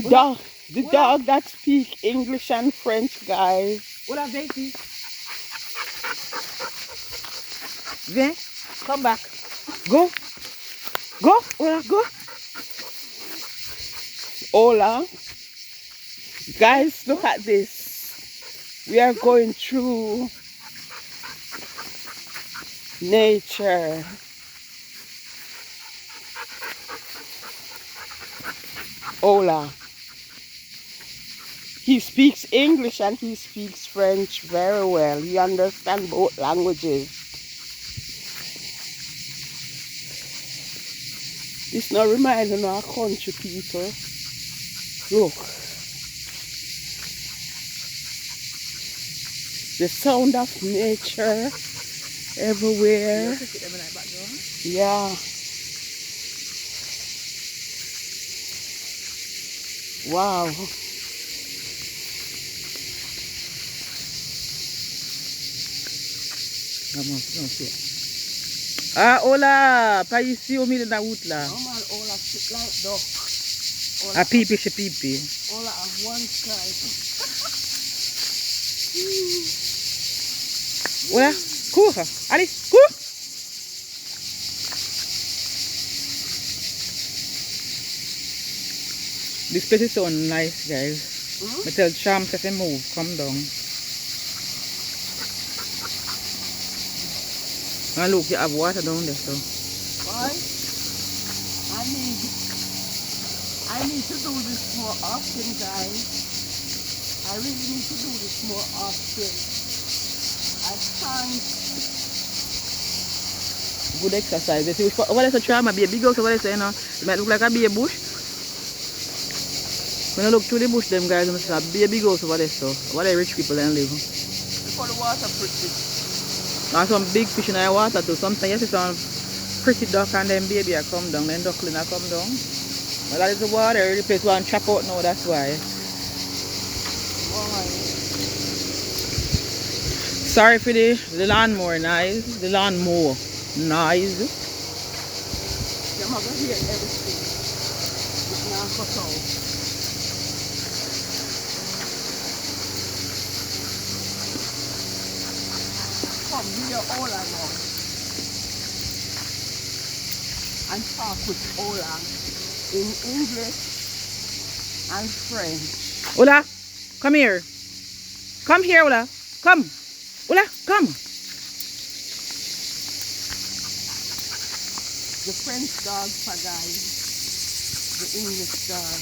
The dog that speak English and French, guys. Hola, Vicky. Viens, come back. Go. Go, Hola, go. Hola. Guys, look at this. We are going through nature. Hola. He speaks English and he speaks French very well. He understands both languages. This now reminds me of our country people. Look. The sound of nature everywhere. Yeah. Wow. Ah, hola, pas ici au milieu de la route là. Normal, hola sit like duck. Ah, pipi, c'est pipi. Hola have one side. Hola, cours. Allez, cours. This place is so nice, guys. I tell Charm to move, come down. And look, you have water down there, so. Why? I need to do this more often, guys. I really need to do this more often. I can't. Good exercise. You see, what is a Charm? A big house, what is it, you know? It might look like a big bush. When I look through the bush, them guys, I see a big house over there, so. What are rich people and live? Because the water pretty. And some big fish in the water too. Sometimes you see some pretty duck and then baby I come down, then duckling I come down. But that is the water, the place one chop out now, that's why. Why? Sorry for the lawnmower noise. The lawnmower noise. You're not going to hear everything. It's not cut out. Come here, Ola now. And talk with Ola in English and French. Ola, come here. Come here, Ola. Come. Ola, come. The French dog for guys. The English dog.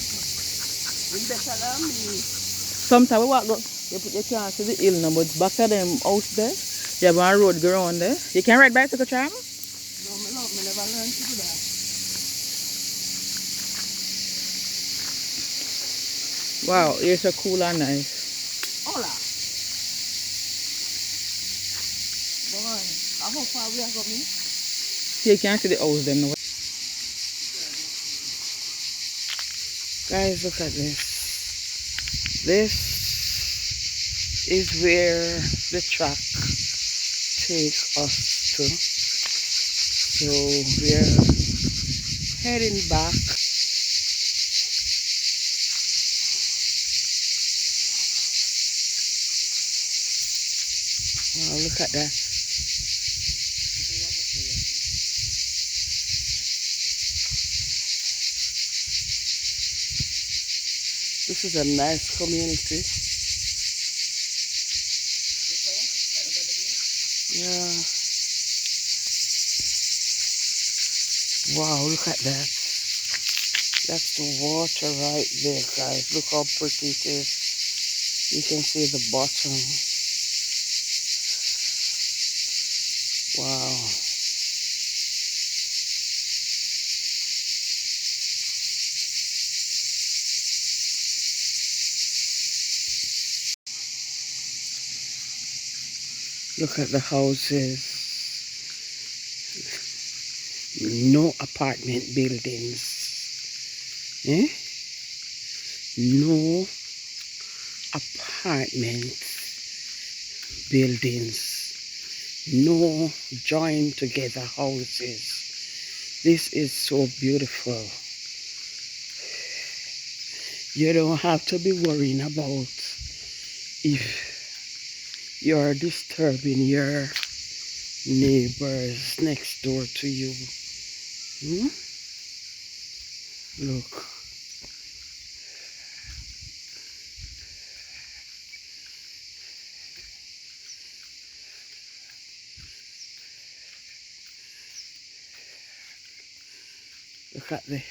We better than me. Sometimes we walk up, you can't see the hill now, but back to them house there, you have a road go around there. You can ride bicycle, Charm? No, me never learned to do that. Wow, it's so cool and nice. Hola. Boy, how far we are going? You can't see the house them now. Guys, look at this. This is where the track takes us to. So we're heading back. Wow, look at that. This is a nice community. Yeah. Wow, look at that. That's the water right there, guys. Look how pretty it is. You can see the bottom. Wow. Look at the houses. No apartment buildings. Eh? No apartment buildings. No joined together houses. This is so beautiful. You don't have to be worrying about if you're disturbing your neighbors next door to you. Hmm? Look. Look at the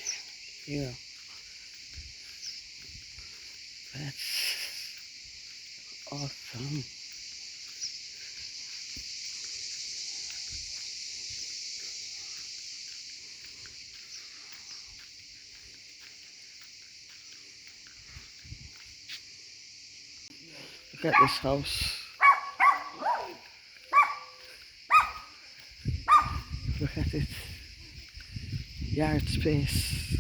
here. That's awesome. Look at this house. Look at it. Yard space.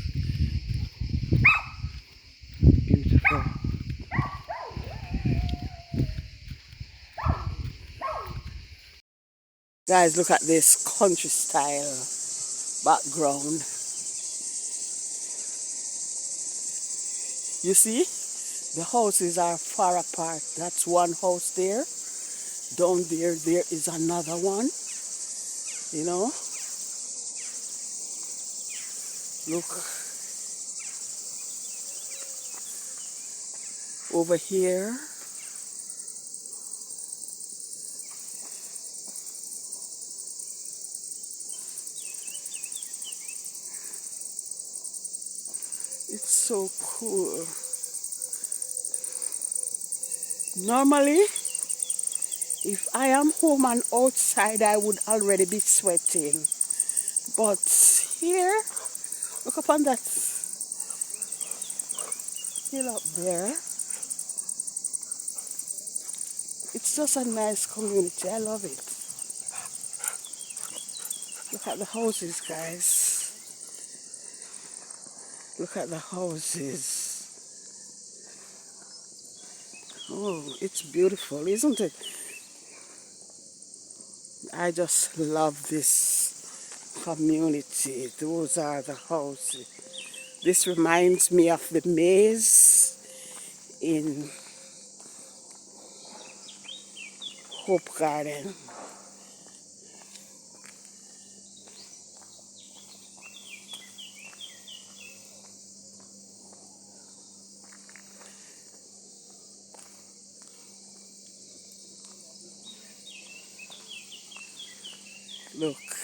Beautiful. Guys, look at this country style background. You see? The houses are far apart. That's one house there. Down there, there is another one. You know? Look. Over here. It's so cool. Normally, if I am home and outside, I would already be sweating. But here, look upon that hill up there. It's just a nice community. I love it. Look at the houses, guys. Look at the houses. Oh, it's beautiful, isn't it? I just love this community. Those are the houses. This reminds me of the maze in Hope Garden. Look.